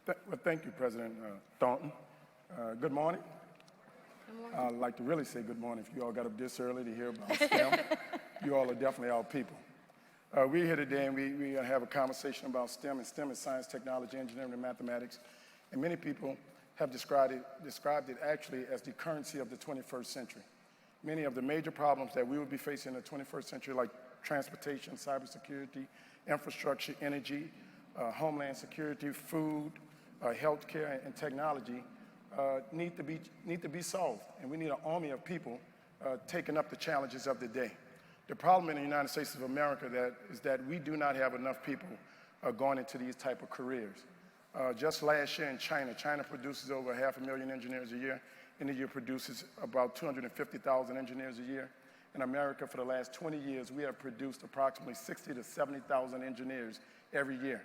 Well, thank you, President Thornton. Good morning. Good morning. I'd like to really say good morning. If you all got up this early to hear about STEM, you all are definitely our people. We're here today and we have a conversation about STEM, and STEM is science, technology, engineering, and mathematics. And many people have described it actually as the currency of the 21st century. Many of the major problems that we will be facing in the 21st century, like transportation, cybersecurity, infrastructure, energy, homeland security, food, healthcare, and technology, need to be solved. And we need an army of people taking up the challenges of the day. The problem in the United States of America is that we do not have enough people going into these type of careers. Just last year in China produces over 500,000 engineers a year. India produces about 250,000 engineers a year. In America, for the last 20 years, we have produced approximately 60,000 to 70,000 engineers every year.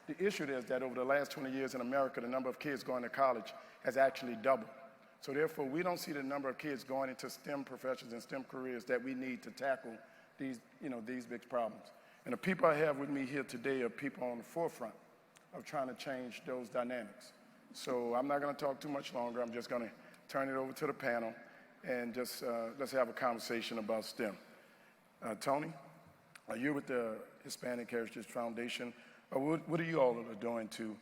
The issue is that over the last 20 years in America, the number of kids going to college has actually doubled. So therefore, we don't see the number of kids going into STEM professions and STEM careers that we need to tackle these big problems. And the people I have with me here today are people on the forefront of trying to change those dynamics. So I'm not going to talk too much longer. I'm just going to turn it over to the panel and just let's have a conversation about STEM. Tony, you're with the Hispanic Heritage Foundation. What are you all doing to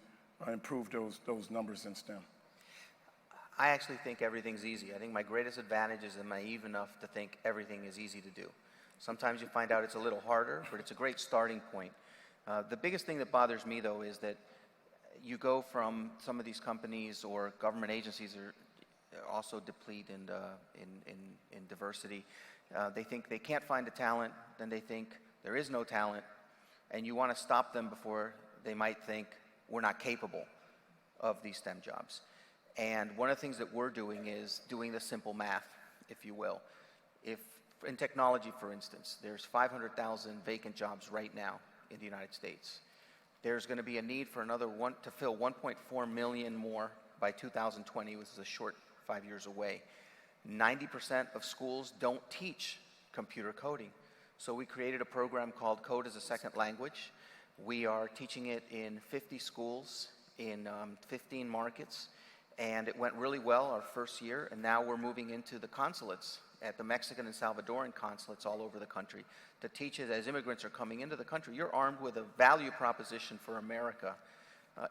improve those numbers in STEM? I actually think everything's easy. I think my greatest advantage is I'm naive enough to think everything is easy to do. Sometimes you find out it's a little harder, but it's a great starting point. The biggest thing that bothers me, though, is that you go from some of these companies or government agencies are also deplete in diversity. They think they can't find the talent, then they think there is no talent, and you want to stop them before they might think we're not capable of these STEM jobs. And one of the things that we're doing is doing the simple math, if you will. If in technology, for instance, there's 500,000 vacant jobs right now in the United States. There's going to be a need for to fill 1.4 million more by 2020, which is a short 5 years away. 90% of schools don't teach computer coding. So we created a program called Code as a Second Language. We are teaching it in 50 schools in 15 markets, and it went really well our first year, and now we're moving into the consulates at the Mexican and Salvadoran consulates all over the country to teach it as immigrants are coming into the country. You're armed with a value proposition for America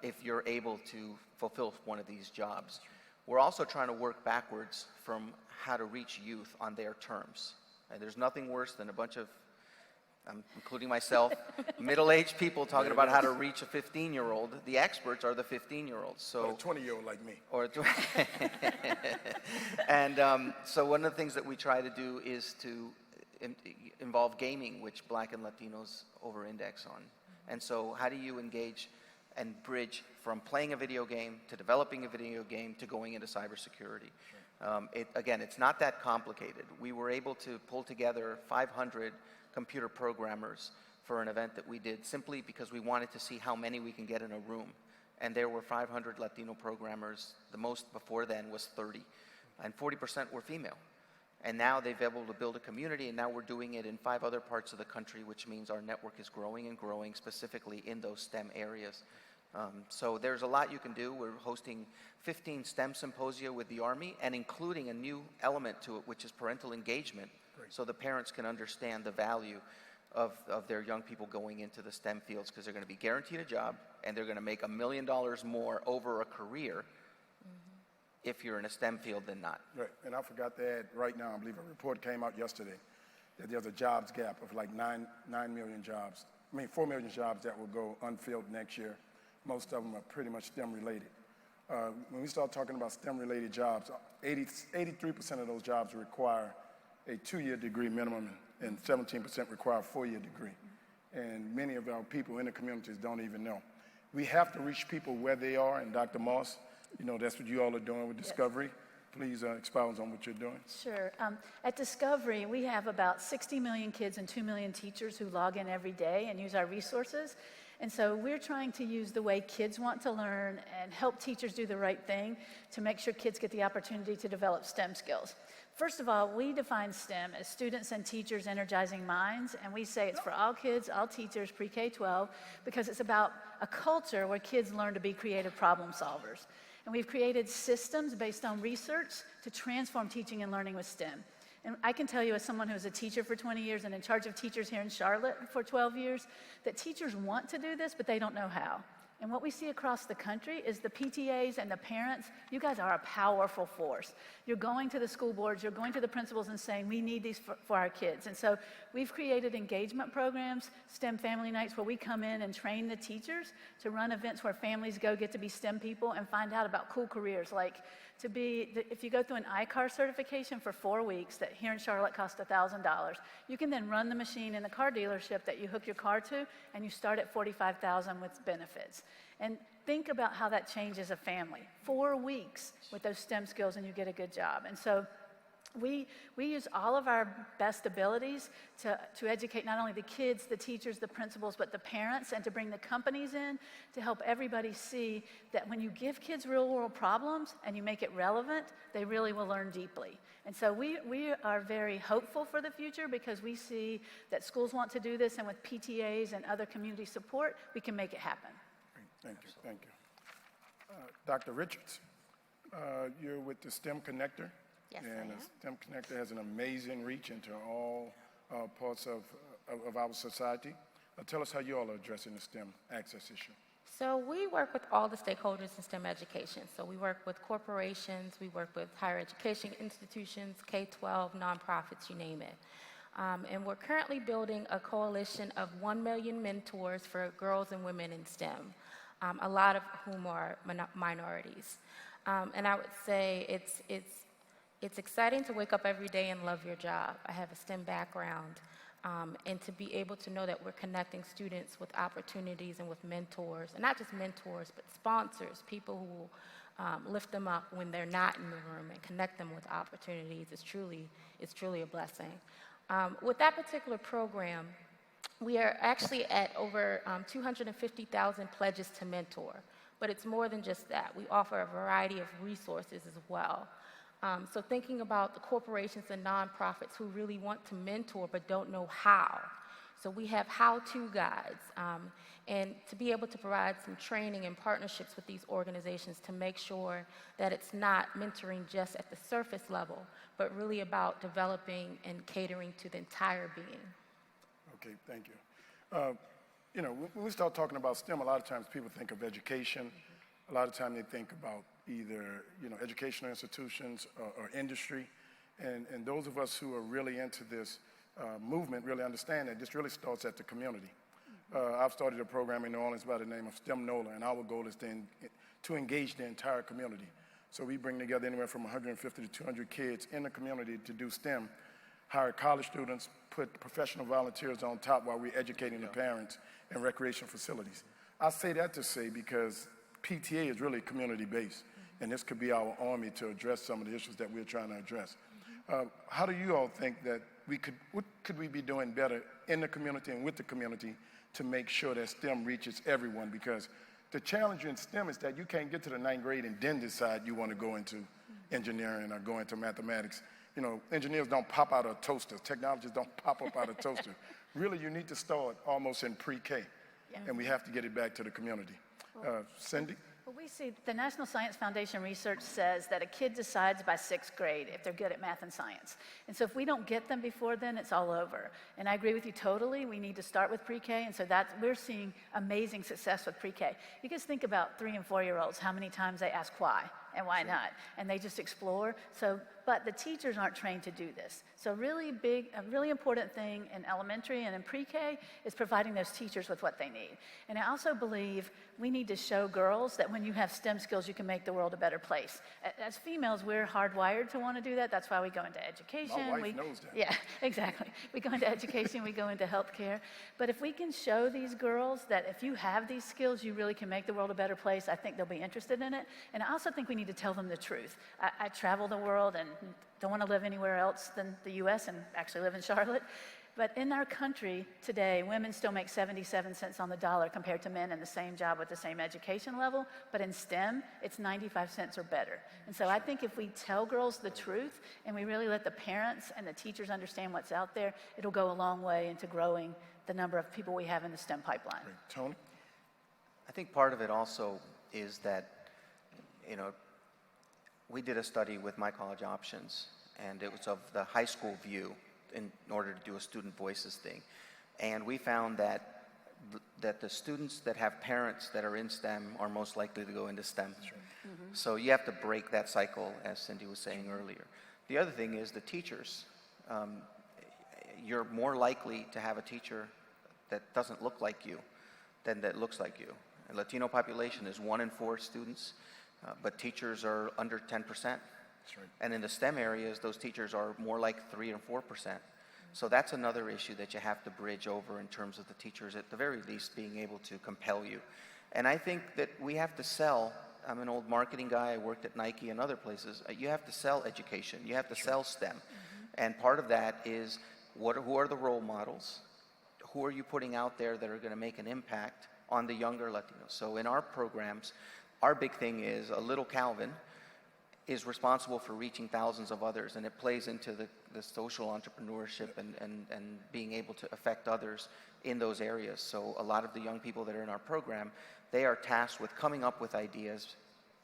if you're able to fulfill one of these jobs. We're also trying to work backwards from how to reach youth on their terms. And there's nothing worse than a bunch of, including myself, middle-aged people talking about how to reach a 15-year-old. The experts are the 15-year-olds. So, or a 20-year-old like me. And so one of the things that we try to do is to involve gaming, which Black and Latinos over-index on. And so how do you engage and bridge from playing a video game to developing a video game to going into cybersecurity? Again, it's not that complicated. We were able to pull together 500 computer programmers for an event that we did simply because we wanted to see how many we can get in a room. And there were 500 Latino programmers. The most before then was 30. And 40% were female. And now they've been able to build a community, and now we're doing it in 5 other parts of the country, which means our network is growing and growing specifically in those STEM areas. So there's a lot you can do. We're hosting 15 STEM symposia with the Army and including a new element to it, which is parental engagement. Great. So the parents can understand the value of their young people going into the STEM fields, because they're going to be guaranteed a job and they're going to make $1 million more over a career if you're in a STEM field than not. Right, and I forgot to add, right now, I believe a report came out yesterday that there's a jobs gap of like 9 million jobs. 4 million jobs that will go unfilled next year. Most of them are pretty much STEM related. When we start talking about STEM related jobs, 83% of those jobs require a 2-year degree minimum, and 17% require a 4-year degree. And many of our people in the communities don't even know. We have to reach people where they are, and Dr. Moss, that's what you all are doing with Discovery. Yes. Please expound on what you're doing. Sure. At Discovery, we have about 60 million kids and 2 million teachers who log in every day and use our resources. And so we're trying to use the way kids want to learn and help teachers do the right thing to make sure kids get the opportunity to develop STEM skills. first of all, we define STEM as students and teachers energizing minds, and we say it's for all kids, all teachers, pre-K-12, because it's about a culture where kids learn to be creative problem solvers. And we've created systems based on research to transform teaching and learning with STEM. And I can tell you, as someone who was a teacher for 20 years and in charge of teachers here in Charlotte for 12 years, that teachers want to do this, but they don't know how. And what we see across the country is the PTAs and the parents, you guys are a powerful force. You're going to the school boards, you're going to the principals and saying, we need these for our kids. And so we've created engagement programs, STEM family nights, where we come in and train the teachers to run events where families get to be STEM people and find out about cool careers, like if you go through an ICAR certification for 4 weeks that here in Charlotte costs $1,000, you can then run the machine in the car dealership that you hook your car to, and you start at $45,000 with benefits. And think about how that changes a family. 4 weeks with those STEM skills and you get a good job. And so we use all of our best abilities to educate not only the kids, the teachers, the principals, but the parents, and to bring the companies in to help everybody see that when you give kids real-world problems and you make it relevant, they really will learn deeply. And so we are very hopeful for the future because we see that schools want to do this, and with PTAs and other community support, we can make it happen. Thank you, thank you. Dr. Richards, you're with the STEM Connector. Yes, and I am. the STEM Connector has an amazing reach into all parts of our society. Tell us how you all are addressing the STEM access issue. So we work with all the stakeholders in STEM education. So we work with corporations, we work with higher education institutions, K-12, nonprofits, you name it. And we're currently building a coalition of 1 million mentors for girls and women in STEM, a lot of whom are minorities. And I would say it's exciting to wake up every day and love your job. I have a STEM background, and to be able to know that we're connecting students with opportunities and with mentors, and not just mentors, but sponsors, people who will lift them up when they're not in the room and connect them with opportunities is truly a blessing. With that particular program, we are actually at over 250,000 pledges to mentor, but it's more than just that. We offer a variety of resources as well. So thinking about the corporations and nonprofits who really want to mentor but don't know how. So we have how-to guides, and to be able to provide some training and partnerships with these organizations to make sure that it's not mentoring just at the surface level, but really about developing and catering to the entire being. Okay, thank you. You know, when we start talking about STEM, a lot of times people think of education. A lot of times they think about either, educational institutions or industry. And those of us who are really into this movement really understand that this really starts at the community. I've started a program in New Orleans by the name of STEM NOLA, and our goal is to engage the entire community. So we bring together anywhere from 150 to 200 kids in the community to do STEM, hire college students, put professional volunteers on top while we're educating the parents and recreation facilities. I say that to say because PTA is really community-based, and this could be our army to address some of the issues that we're trying to address. How do you all think that what could we be doing better in the community and with the community to make sure that STEM reaches everyone? Because the challenge in STEM is that you can't get to the 9th grade and then decide you want to go into engineering or go into mathematics. Engineers don't pop out of toasters. Technologists don't pop up out of toasters. Really, you need to start almost in pre-K, and we have to get it back to the community. Cindy? Well, we see the National Science Foundation research says that a kid decides by 6th grade if they're good at math and science. And so if we don't get them before then, it's all over. And I agree with you totally. We need to start with pre-K. And so we're seeing amazing success with pre-K. You guys think about 3- and 4-year-olds, how many times they ask why and why not. And they just explore. But the teachers aren't trained to do this. So a really important thing in elementary and in pre-K is providing those teachers with what they need. And I also believe we need to show girls that when you have STEM skills, you can make the world a better place. As females, we're hardwired to want to do that. That's why we go into education. My wife knows that. Yeah, exactly. We go into education, we go into healthcare. But if we can show these girls that if you have these skills, you really can make the world a better place, I think they'll be interested in it. And I also think we need to tell them the truth. I travel the world and don't want to live anywhere else than the U.S. and actually live in Charlotte. But in our country today, women still make 77 cents on the dollar compared to men in the same job with the same education level. But in STEM, it's 95 cents or better. And so I think if we tell girls the truth and we really let the parents and the teachers understand what's out there, it'll go a long way into growing the number of people we have in the STEM pipeline. Great. Tony? I think part of it also is that, you know, we did a study with My College Options, and it was of the high school view in order to do a student voices thing. And we found that the students that have parents that are in STEM are most likely to go into STEM. So you have to break that cycle, as Cindy was saying earlier. The other thing is the teachers. You're more likely to have a teacher that doesn't look like you than that looks like you. The Latino population is 1 in 4 students, but teachers are under 10%. That's right. And in the STEM areas, those teachers are more like 3 and 4%. So that's another issue that you have to bridge over in terms of the teachers, at the very least, being able to compel you. And I think that we have to sell. I'm an old marketing guy. I worked at Nike and other places. You have to sell education. You have to sell STEM. And part of that is who are the role models? Who are you putting out there that are going to make an impact on the younger Latinos? So in our programs, our big thing is a little Calvin is responsible for reaching thousands of others, and it plays into the social entrepreneurship and being able to affect others in those areas. So a lot of the young people that are in our program, they are tasked with coming up with ideas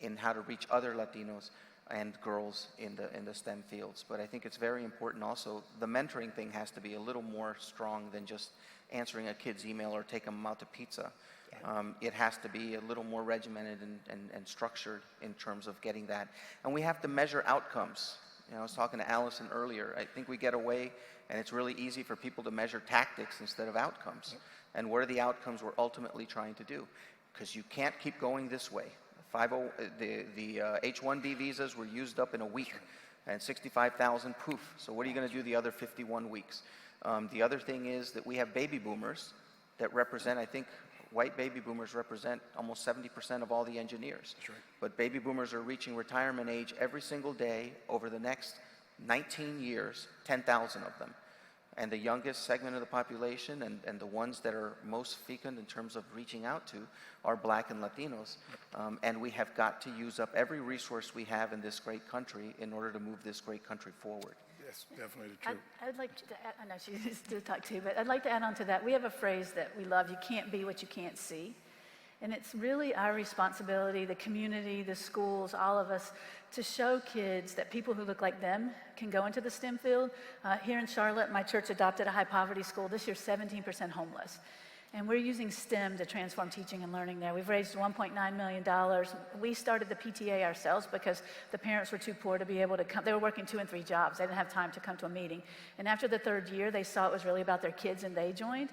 in how to reach other Latinos and girls in the STEM fields. But I think it's very important also, the mentoring thing has to be a little more strong than just answering a kid's email or taking them out to pizza. It has to be a little more regimented and structured in terms of getting that. And we have to measure outcomes. You know, I was talking to Allison earlier. I think we get away, and it's really easy for people to measure tactics instead of outcomes. And what are the outcomes we're ultimately trying to do? Because you can't keep going this way. The H-1B visas were used up in a week, and 65,000 poof. So what are you going to do the other 51 weeks? The other thing is that we have baby boomers that represent, I think, white baby boomers represent almost 70% of all the engineers. That's right. But baby boomers are reaching retirement age every single day over the next 19 years, 10,000 of them. And the youngest segment of the population and the ones that are most fecund in terms of reaching out to are Black and Latinos. And we have got to use up every resource we have in this great country in order to move this great country forward. Yes, definitely the truth. I'd like to add, I know she's to talk too, but I'd like to add on to that. We have a phrase that we love: you can't be what you can't see. And it's really our responsibility, the community, the schools, all of us, to show kids that people who look like them can go into the STEM field. Here in Charlotte, my church adopted a high poverty school. This year, 17% homeless. And we're using STEM to transform teaching and learning there. We've raised $1.9 million. We started the PTA ourselves because the parents were too poor to be able to come. They were working 2 and 3 jobs. They didn't have time to come to a meeting. And after the 3rd year, they saw it was really about their kids, and they joined.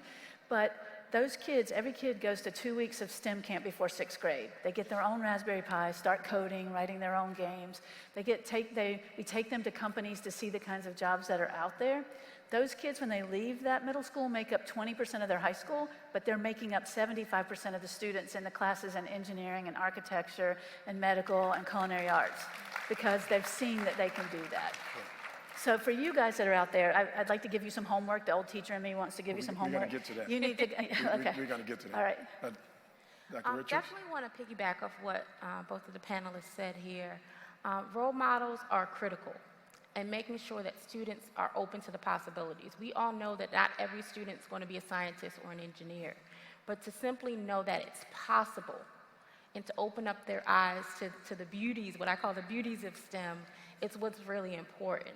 But those kids, every kid goes to 2 weeks of STEM camp before 6th grade. They get their own Raspberry Pi, start coding, writing their own games. We take them to companies to see the kinds of jobs that are out there. Those kids, when they leave that middle school, make up 20% of their high school, but they're making up 75% of the students in the classes in engineering and architecture and medical and culinary arts, because they've seen that they can do that. So for you guys that are out there, I'd like to give you some homework. The old teacher in me wants to give you some homework. We're going to get to that. You need to, okay. We're going to get to that. All right. Dr. Richards? Definitely want to piggyback off what both of the panelists said here. Role models are critical, and making sure that students are open to the possibilities. We all know that not every student is going to be a scientist or an engineer, but to simply know that it's possible and to open up their eyes to the beauties, what I call the beauties of STEM, it's what's really important.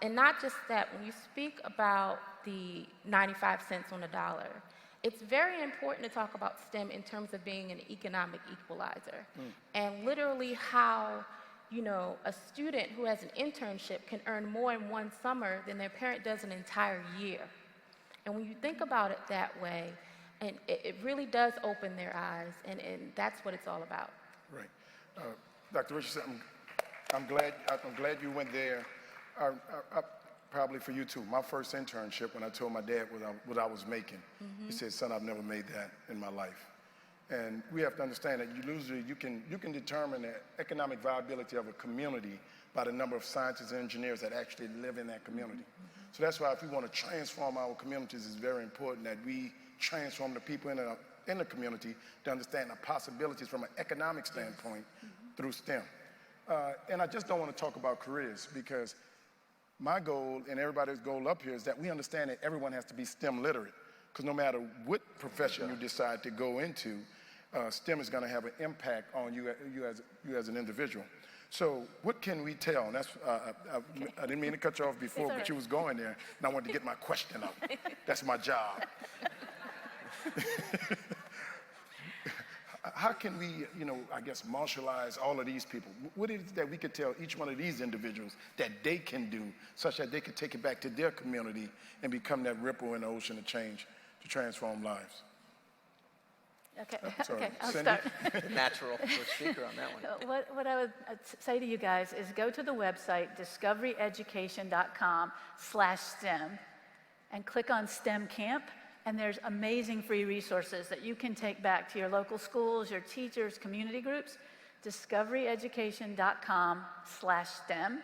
And not just that, when you speak about the 95 cents on the dollar, it's very important to talk about STEM in terms of being an economic equalizer. And literally how, you know, a student who has an internship can earn more in one summer than their parent does an entire year. And when you think about it that way, and it really does open their eyes, and that's what it's all about. Right. Dr. Richardson, I'm glad you went there. Probably for you too. My first internship, when I told my dad what I was making, he said, "Son, I've never made that in my life." And we have to understand that you can determine the economic viability of a community by the number of scientists and engineers that actually live in that community. So that's why if we want to transform our communities, it's very important that we transform the people in the community to understand the possibilities from an economic standpoint through STEM. And I just don't want to talk about careers, because my goal and everybody's goal up here is that we understand that everyone has to be STEM literate, because no matter what profession you decide to go into, STEM is going to have an impact on you as an individual. So what can we tell? And that's, I didn't mean to cut you off before, but you was going there, and I wanted to get my question out. That's my job. How can we, I guess, marshalize all of these people? What is it that we could tell each one of these individuals that they can do, such that they can take it back to their community and become that ripple in the ocean of change to transform lives? Okay, I'll Cindy? start. Natural first speaker on that one. What I would say to you guys is go to the website, discoveryeducation.com/STEM, and click on STEM Camp, and there's amazing free resources that you can take back to your local schools, your teachers, community groups, discoveryeducation.com/STEM.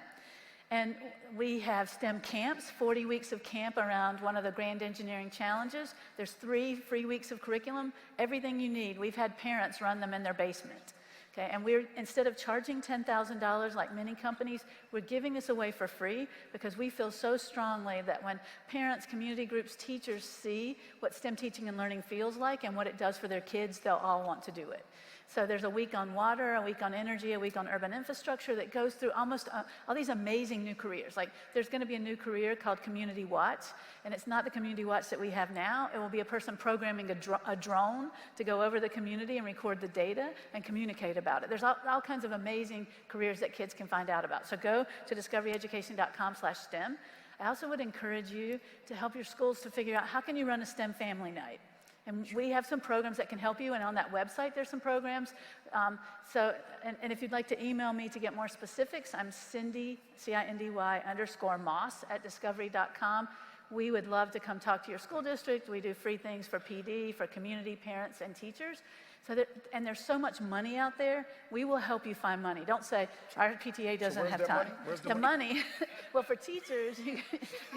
And we have STEM camps, 40 weeks of camp around one of the grand engineering challenges. There's 3 free weeks of curriculum, everything you need. We've had parents run them in their basement. Okay, and instead of charging $10,000 like many companies, we're giving this away for free because we feel so strongly that when parents, community groups, teachers see what STEM teaching and learning feels like and what it does for their kids, they'll all want to do it. So there's a week on water, a week on energy, a week on urban infrastructure that goes through almost all these amazing new careers. Like there's going to be a new career called Community Watch, and it's not the Community Watch that we have now. It will be a person programming a drone to go over the community and record the data and communicate about it. There's all kinds of amazing careers that kids can find out about. So go to discoveryeducation.com/STEM. I also would encourage you to help your schools to figure out how can you run a STEM family night. And we have some programs that can help you, and on that website there's some programs. And if you'd like to email me to get more specifics, I'm Cindy, CINDY_Moss@discovery.com. We would love to come talk to your school district. We do free things for PD, for community, parents, and teachers. And there's so much money out there, we will help you find money. Don't say, our PTA doesn't have time. Where's the money? Well, for teachers, you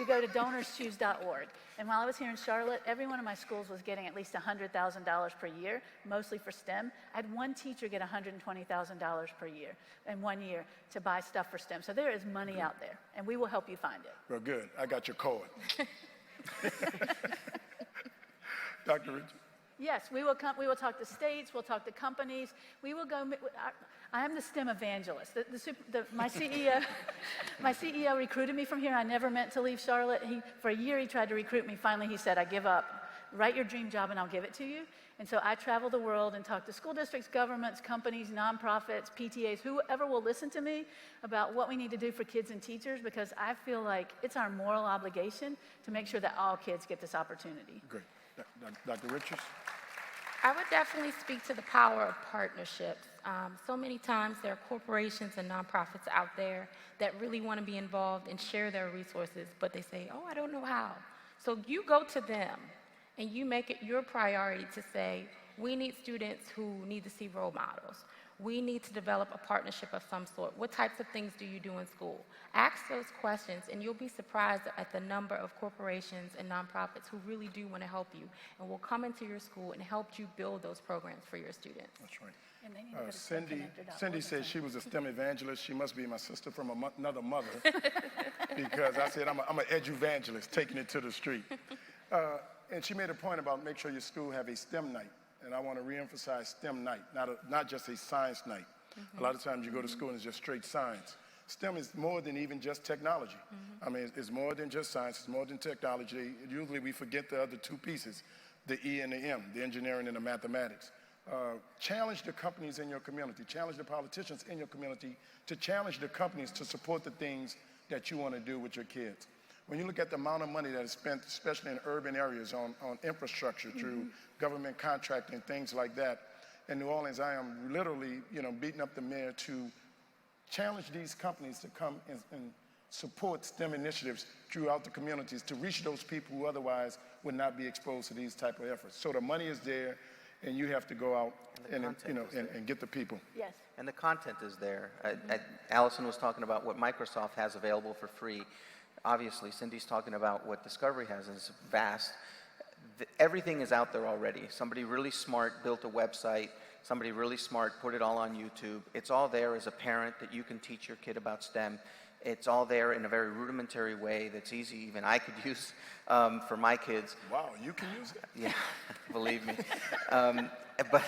go to donorschoose.org. And while I was here in Charlotte, every one of my schools was getting at least $100,000 per year, mostly for STEM. I had one teacher get $120,000 per year in 1 year to buy stuff for STEM. So there is money out there, and we will help you find it. Well, good. I got your card. Dr. Richard? Yes, we will talk to states, we'll talk to companies, we will go, I am the STEM evangelist. My CEO recruited me from here. I never meant to leave Charlotte. For a year he tried to recruit me. Finally he said, I give up. Write your dream job and I'll give it to you. And so I travel the world and talk to school districts, governments, companies, nonprofits, PTAs, whoever will listen to me about what we need to do for kids and teachers, because I feel like it's our moral obligation to make sure that all kids get this opportunity. Great. Dr. Richards? I would definitely speak to the power of partnerships. So many times there are corporations and nonprofits out there that really want to be involved and share their resources, but they say, oh, I don't know how. So you go to them and you make it your priority to say, we need students who need to see role models. We need to develop a partnership of some sort. What types of things do you do in school? Ask those questions, and you'll be surprised at the number of corporations and nonprofits who really do want to help you and will come into your school and help you build those programs for your students. That's right. Cindy said she was a STEM evangelist. She must be my sister from another mother, because I said I'm an edu-evangelist, taking it to the street. And she made a point about make sure your school have a STEM night. And I want to reemphasize STEM night, not just a science night. A lot of times you go to school and it's just straight science. STEM is more than even just technology. I mean, it's more than just science, it's more than technology. Usually we forget the other 2 pieces, the E and the M, the engineering and the mathematics. Challenge the companies in your community, challenge the politicians in your community to challenge the companies to support the things that you want to do with your kids. When you look at the amount of money that is spent, especially in urban areas, on infrastructure through government contracting, things like that, in New Orleans, I am literally, beating up the mayor to challenge these companies to come and support STEM initiatives throughout the communities to reach those people who otherwise would not be exposed to these type of efforts. So the money is there, and you have to go out and get the people. Yes. And the content is there. Allison was talking about what Microsoft has available for free. Obviously, Cindy's talking about what Discovery has, and it's vast. Everything is out there already. Somebody really smart built a website. Somebody really smart put it all on YouTube. It's all there as a parent that you can teach your kid about STEM. It's all there in a very rudimentary way that's easy, even I could use for my kids. Wow, you can use it? Yeah, believe me. But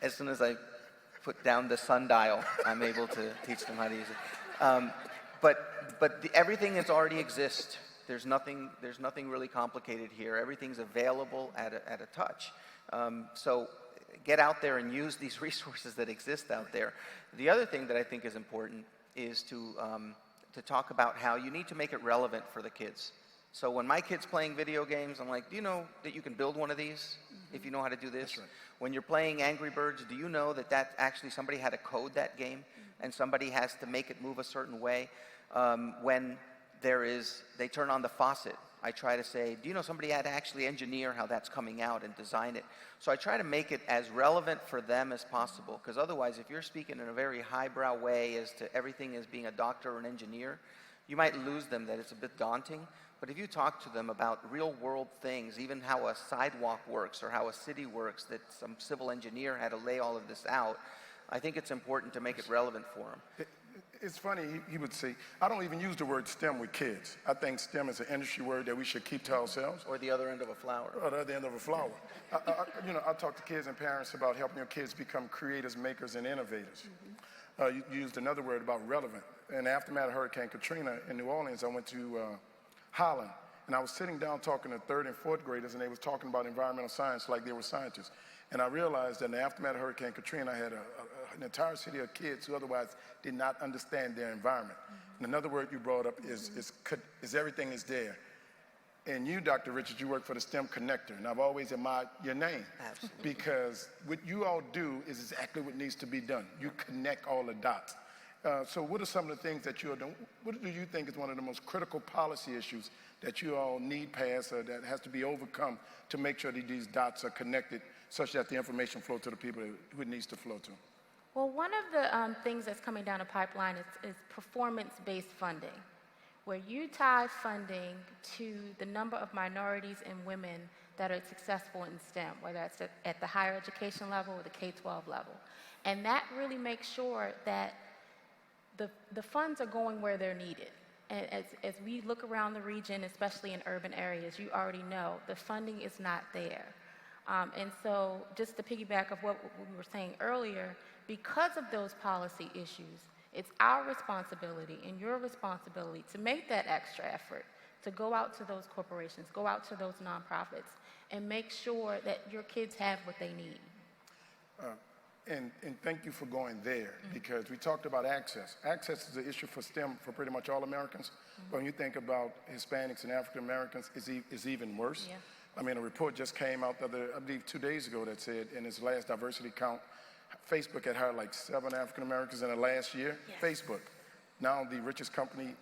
as soon as I put down the sundial, I'm able to teach them how to use it. Everything is already exists. There's nothing really complicated here. Everything's available at a touch. So get out there and use these resources that exist out there. The other thing that I think is important is to talk about how you need to make it relevant for the kids. So when my kid's playing video games, I'm like, do you know that you can build one of these if you know how to do this? Right. When you're playing Angry Birds, do you know that actually somebody had to code that game and somebody has to make it move a certain way? When they turn on the faucet, I try to say, do you know somebody had to actually engineer how that's coming out and design it? So I try to make it as relevant for them as possible, because otherwise, if you're speaking in a very highbrow way as to everything as being a doctor or an engineer, you might lose them, that it's a bit daunting. But if you talk to them about real world things, even how a sidewalk works or how a city works, that some civil engineer had to lay all of this out, I think it's important to make it relevant for them. It's funny, he would say, I don't even use the word STEM with kids. I think STEM is an industry word that we should keep to ourselves. Or the other end of a flower. Or the other end of a flower. I talk to kids and parents about helping your kids become creators, makers, and innovators. You used another word about relevant. In the aftermath of Hurricane Katrina in New Orleans, I went to Holland, and I was sitting down talking to third and fourth graders, and they was talking about environmental science like they were scientists. And I realized that in the aftermath of Hurricane Katrina, I had an entire city of kids who otherwise did not understand their environment. And another word you brought up is everything is there. And you, Dr. Richards, you work for the STEM Connector, and I've always admired your name. Absolutely. Because what you all do is exactly what needs to be done. You connect all the dots. So what are some of the things that you are doing? What do you think is one of the most critical policy issues that you all need passed or that has to be overcome to make sure that these dots are connected such that the information flow to the people who it needs to flow to? Well, one of the things that's coming down the pipeline is performance-based funding, where you tie funding to the number of minorities and women that are successful in STEM, whether that's at the higher education level or the K-12 level. And that really makes sure that the funds are going where they're needed. And as we look around the region, especially in urban areas, you already know the funding is not there. And so just to piggyback of what we were saying earlier, because of those policy issues, it's our responsibility and your responsibility to make that extra effort, to go out to those corporations, go out to those nonprofits, and make sure that your kids have what they need. And thank you for going there, because we talked about access. Access is an issue for STEM for pretty much all Americans. But when you think about Hispanics and African Americans, it's even worse. Yeah. I mean, a report just came out, I believe 2 days ago, that said in its last diversity count, Facebook had hired like 7 African Americans in the last year. Yes. Facebook, now the richest company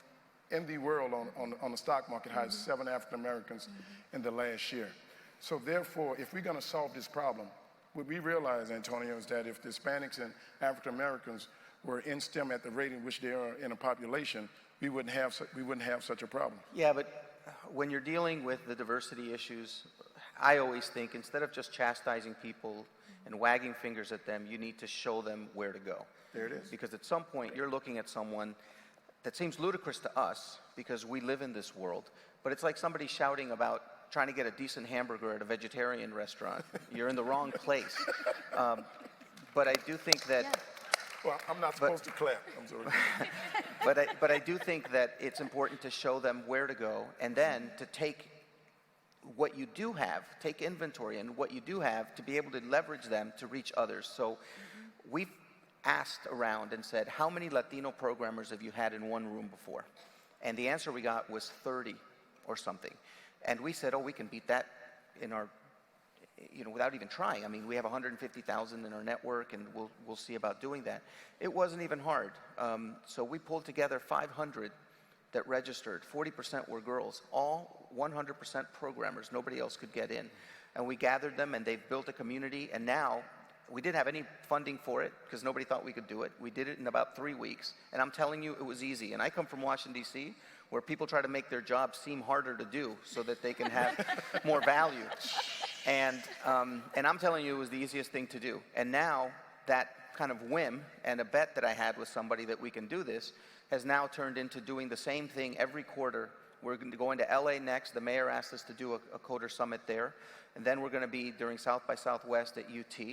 in the world on the stock market, hired 7 African Americans in the last year. So therefore, if we're going to solve this problem, what we realize, Antonio, is that if the Hispanics and African Americans were in STEM at the rate in which they are in a population, we wouldn't have such a problem. Yeah, but when you're dealing with the diversity issues, I always think instead of just chastising people and wagging fingers at them, you need to show them where to go. There it is. Because at some point, you're looking at someone that seems ludicrous to us because we live in this world, but it's like somebody shouting about trying to get a decent hamburger at a vegetarian restaurant. You're in the wrong place. But I do think that... Yeah. Well, I'm not supposed to clap. I'm sorry. But I do think that it's important to show them where to go, and then to take what you do have, take inventory and what you do have to be able to leverage them to reach others. So we've asked around and said, how many Latino programmers have you had in one room before? And the answer we got was 30 or something. And we said, oh, we can beat that in our, without even trying. I mean, we have 150,000 in our network, and we'll see about doing that. It wasn't even hard. So we pulled together 500 that registered. 40% were girls, all 100% programmers. Nobody else could get in. And we gathered them, and they've built a community. And now, we didn't have any funding for it because nobody thought we could do it. We did it in about 3 weeks. And I'm telling you, it was easy. And I come from Washington, D.C., where people try to make their jobs seem harder to do so that they can have more value. And I'm telling you, it was the easiest thing to do. And now that kind of whim and a bet that I had with somebody that we can do this has now turned into doing the same thing every quarter. We're going to LA next. The mayor asked us to do a coder summit there. And then we're going to be during South by Southwest at UT.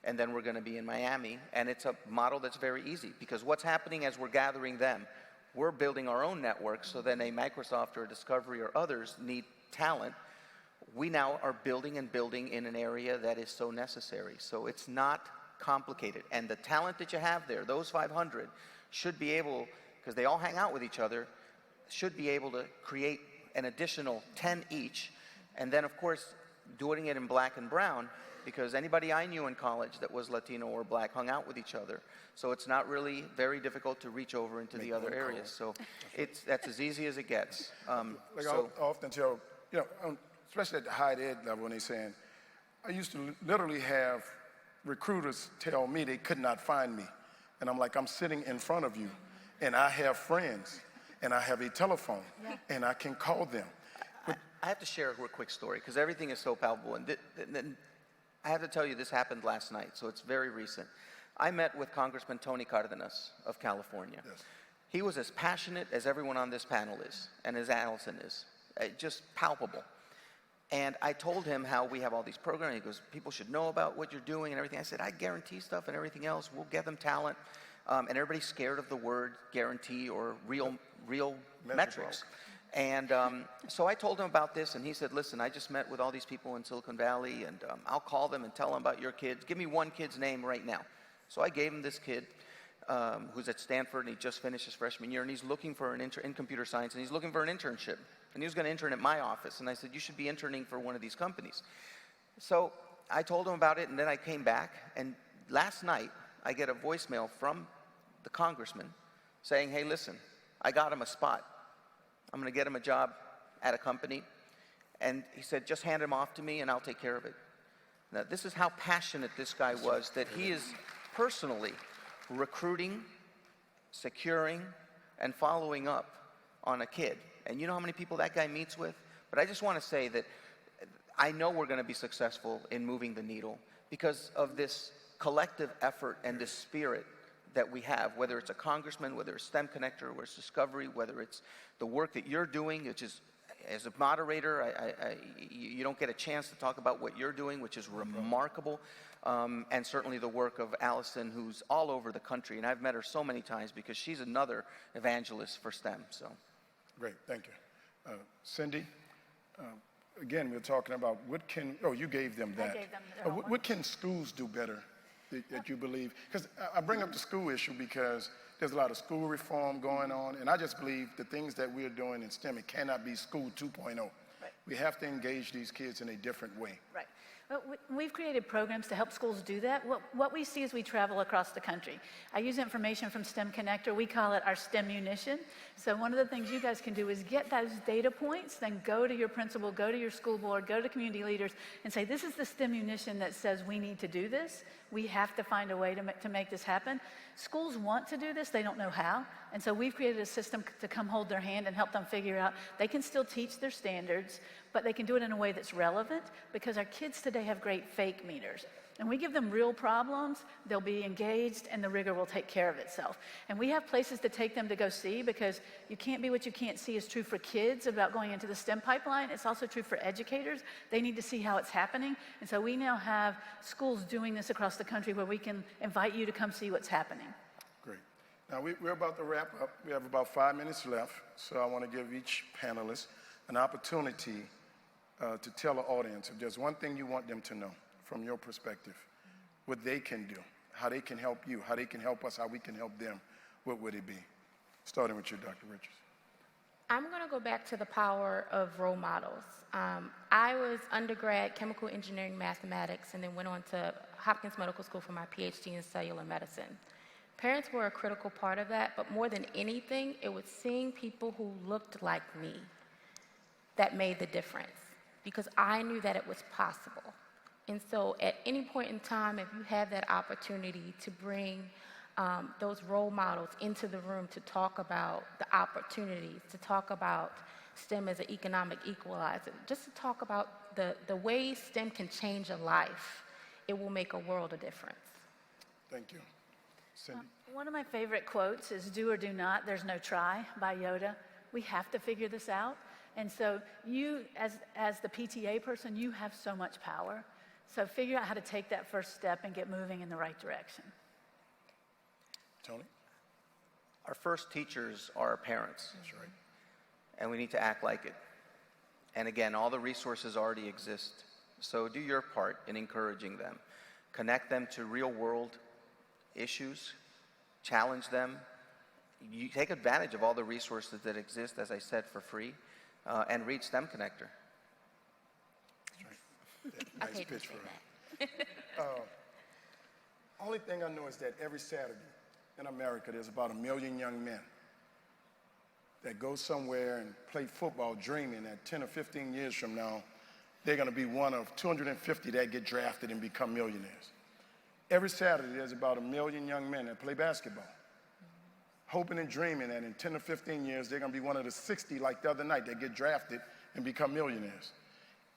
And then we're going to be in Miami. And it's a model that's very easy, because what's happening as we're gathering them, we're building our own network, so then a Microsoft or a Discovery or others need talent. We now are building and building in an area that is so necessary. So it's not complicated. And the talent that you have there, those 500, should be able, because they all hang out with each other, should be able to create an additional 10 each. And then, of course, doing it in black and brown, because anybody I knew in college that was Latino or black hung out with each other. So it's not really very difficult to reach over into the other areas. So that's as easy as it gets. Like I often tell, especially at the high ed level, when they're saying, I used to literally have recruiters tell me they could not find me. And I'm like, I'm sitting in front of you, and I have friends, and I have a telephone, and I can call them. I have to share a real quick story, because everything is so palpable. And I have to tell you, this happened last night, so it's very recent. I met with Congressman Tony Cardenas of California. Yes. He was as passionate as everyone on this panel is, and as Allison is, just palpable. And I told him how we have all these programs. He goes, people should know about what you're doing and everything. I said, I guarantee stuff and everything else. We'll get them talent. And everybody's scared of the word guarantee or real metrics. And so I told him about this, and he said, listen, I just met with all these people in Silicon Valley, and I'll call them and tell them about your kids. Give me one kid's name right now. So I gave him this kid who's at Stanford, and he just finished his freshman year, and he's looking for in computer science, and he's looking for an internship. And he was going to intern at my office, and I said, you should be interning for one of these companies. So I told him about it, and then I came back, and last night I get a voicemail from the congressman saying, hey, listen, I got him a spot. I'm going to get him a job at a company. And he said, just hand him off to me and I'll take care of it. Now, this is how passionate this guy was, that he is personally recruiting, securing, and following up on a kid. And you know how many people that guy meets with? But I just want to say that I know we're going to be successful in moving the needle because of this collective effort and this spirit that we have, whether it's a congressman, whether it's STEM Connector, whether it's Discovery, whether it's the work that you're doing, which is, as a moderator, you don't get a chance to talk about what you're doing, which is remarkable, and certainly the work of Allison, who's all over the country, and I've met her so many times because she's another evangelist for STEM. So, great, thank you. Cindy, again, we're talking about what can, you gave them that. I gave them their homework. What can schools do better that you believe? Because I bring up the school issue because there's a lot of school reform going on, and I just believe the things that we're doing in STEM, it cannot be school 2.0. Right. We have to engage these kids in a different way. Right. Well, we've created programs to help schools do that. What we see as we travel across the country. I use information from STEM Connector. We call it our STEM munition. So one of the things you guys can do is get those data points, then go to your principal, go to your school board, go to community leaders, and say, this is the STEM munition that says we need to do this. We have to find a way to make this happen. Schools want to do this, they don't know how. And so we've created a system to come hold their hand and help them figure out they can still teach their standards, but they can do it in a way that's relevant, because our kids today have great fake meters. And we give them real problems, they'll be engaged, and the rigor will take care of itself. And we have places to take them to go see, because you can't be what you can't see is true for kids about going into the STEM pipeline. It's also true for educators. They need to see how it's happening. And so we now have schools doing this across the country where we can invite you to come see what's happening. Great. Now, we're about to wrap up. We have about 5 minutes left, so I want to give each panelist an opportunity to tell the audience if there's one thing you want them to know from your perspective, what they can do, how they can help you, how they can help us, how we can help them, what would it be? Starting with you, Dr. Richards. I'm going to go back to the power of role models. I was undergrad chemical engineering mathematics and then went on to Hopkins Medical School for my PhD in cellular medicine. Parents were a critical part of that, but more than anything, it was seeing people who looked like me that made the difference, because I knew that it was possible. And so at any point in time, if you have that opportunity to bring those role models into the room to talk about the opportunities, to talk about STEM as an economic equalizer, just to talk about the ways STEM can change a life, it will make a world of difference. Thank you. Cindy? One of my favorite quotes is "Do or do not, there's no try" by Yoda. We have to figure this out. And so you, as the PTA person, you have so much power. So figure out how to take that first step and get moving in the right direction. Tony? Our first teachers are our parents. That's right. And we need to act like it. And again, all the resources already exist. So do your part in encouraging them. Connect them to real-world issues. Challenge them. You take advantage of all the resources that exist, as I said, for free, and read STEM Connector. That's right. I Nice paid to pitch say for her. Only thing I know is that every Saturday in America, there's about 1 million young men that go somewhere and play football dreaming that 10 or 15 years from now, they're going to be one of 250 that get drafted and become millionaires. Every Saturday, there's about 1 million young men that play basketball, hoping and dreaming that in 10 or 15 years, they're going to be one of the 60 like the other night that get drafted and become millionaires.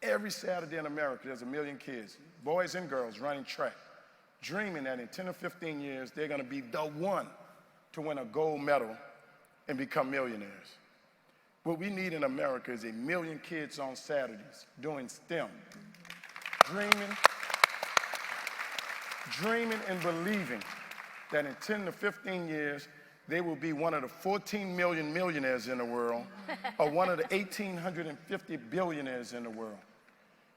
Every Saturday in America, there's 1 million kids, boys and girls, running track, dreaming that in 10 or 15 years, they're going to be the one to win a gold medal and become millionaires. What we need in America is 1 million kids on Saturdays doing STEM, dreaming and believing that in 10 to 15 years, they will be one of the 14 million millionaires in the world or one of the 1,850 billionaires in the world.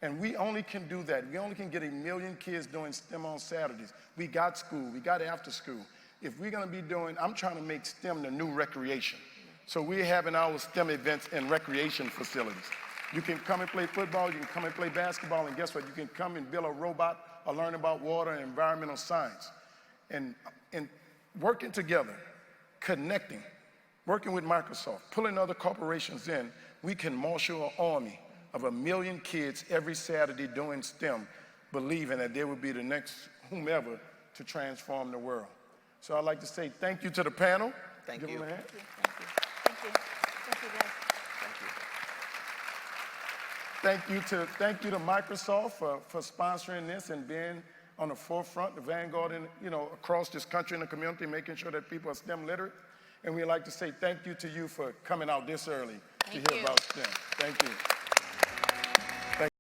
And we only can do that. We only can get 1 million kids doing STEM on Saturdays. We got school, we got after school. If we're gonna be doing, I'm trying to make STEM the new recreation. So we're having our STEM events in recreation facilities. You can come and play football, you can come and play basketball, and guess what? You can come and build a robot or learn about water and environmental science. And working together, connecting, working with Microsoft, pulling other corporations in, we can marshal an army of 1 million kids every Saturday doing STEM, believing that they will be the next whomever to transform the world. So I'd like to say thank you to the panel. Thank Give you. them a hand. Thank you. Thank you, guys. Thank you. Thank you to Microsoft for sponsoring this and being on the forefront, the vanguard, across this country and the community, making sure that people are STEM literate. And we'd like to say thank you to you for coming out this early to hear about STEM. Thank you.